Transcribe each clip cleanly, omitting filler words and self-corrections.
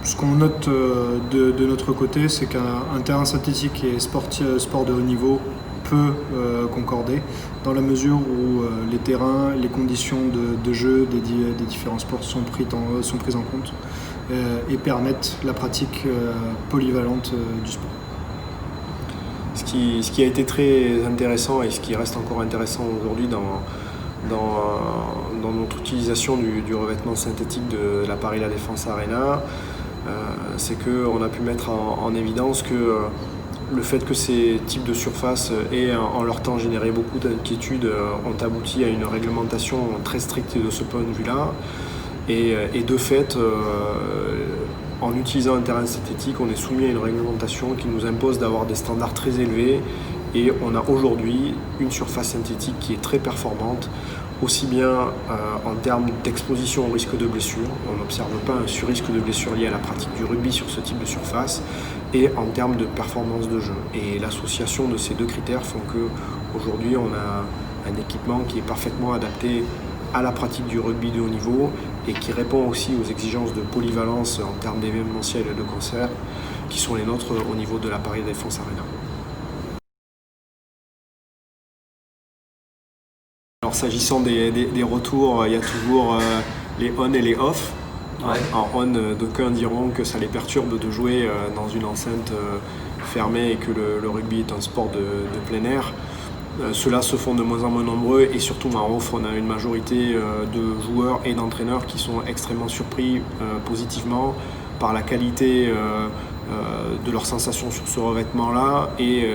Ce qu'on note de notre côté, c'est qu'un terrain synthétique et sport de haut niveau peut concorder dans la mesure où les terrains, les conditions de jeu des différents sports sont prises en compte et permettent la pratique polyvalente du sport. Ce qui a été très intéressant et ce qui reste encore intéressant aujourd'hui dans notre utilisation du revêtement synthétique de la Paris La Défense Arena, c'est qu'on a pu mettre en évidence que le fait que ces types de surfaces aient en leur temps généré beaucoup d'inquiétudes ont abouti à une réglementation très stricte de ce point de vue-là. Et de fait, en utilisant un terrain synthétique, on est soumis à une réglementation qui nous impose d'avoir des standards très élevés. Et on a aujourd'hui une surface synthétique qui est très performante, aussi bien en termes d'exposition au risque de blessure, on n'observe pas un surrisque de blessure lié à la pratique du rugby sur ce type de surface, et en termes de performance de jeu. Et l'association de ces deux critères font qu'aujourd'hui on a un équipement qui est parfaitement adapté à la pratique du rugby de haut niveau et qui répond aussi aux exigences de polyvalence en termes d'événementiel et de concert qui sont les nôtres au niveau de la Paris La Défense Arena. Alors s'agissant des retours, il y a toujours les on et les off. Ouais. En on, d'aucuns diront que ça les perturbe de jouer dans une enceinte fermée et que le rugby est un sport de plein air. Ceux-là se font de moins en moins nombreux et surtout en off, on a une majorité de joueurs et d'entraîneurs qui sont extrêmement surpris positivement par la qualité de leurs sensations sur ce revêtement-là et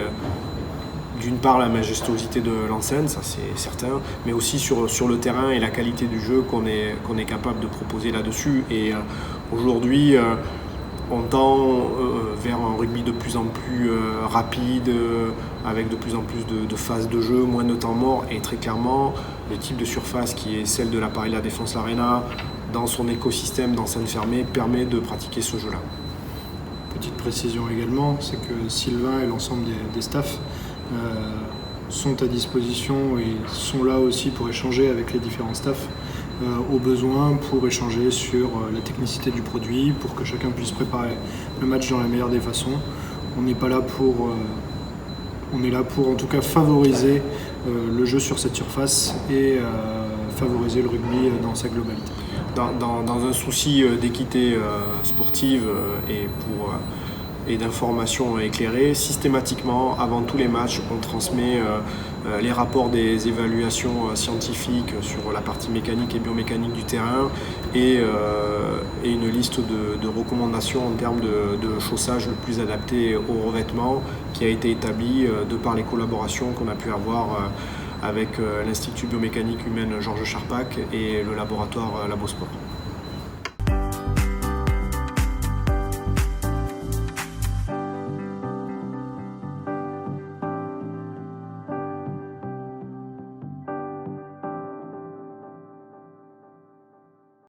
d'une part la majestuosité de l'enceinte, ça c'est certain, mais aussi sur le terrain et la qualité du jeu qu'on est capable de proposer là-dessus. Et aujourd'hui, on tend vers un rugby de plus en plus rapide, avec de plus en plus de phases de jeu, moins de temps mort, et très clairement, le type de surface qui est celle de la Paris La Défense Arena, dans son écosystème d'enceinte fermée, permet de pratiquer ce jeu-là. Petite précision également, c'est que Sylvain et l'ensemble des staffs sont à disposition et sont là aussi pour échanger avec les différents staffs au besoin, pour échanger sur la technicité du produit, pour que chacun puisse préparer le match dans la meilleure des façons. On n'est pas là pour... on est là pour en tout cas favoriser le jeu sur cette surface et favoriser le rugby dans sa globalité. Dans un souci d'équité sportive et d'informations éclairées, systématiquement, avant tous les matchs, on transmet les rapports des évaluations scientifiques sur la partie mécanique et biomécanique du terrain et une liste de recommandations en termes de chaussage le plus adapté au revêtement qui a été établie de par les collaborations qu'on a pu avoir avec l'Institut biomécanique humaine Georges Charpak et le laboratoire Labosport.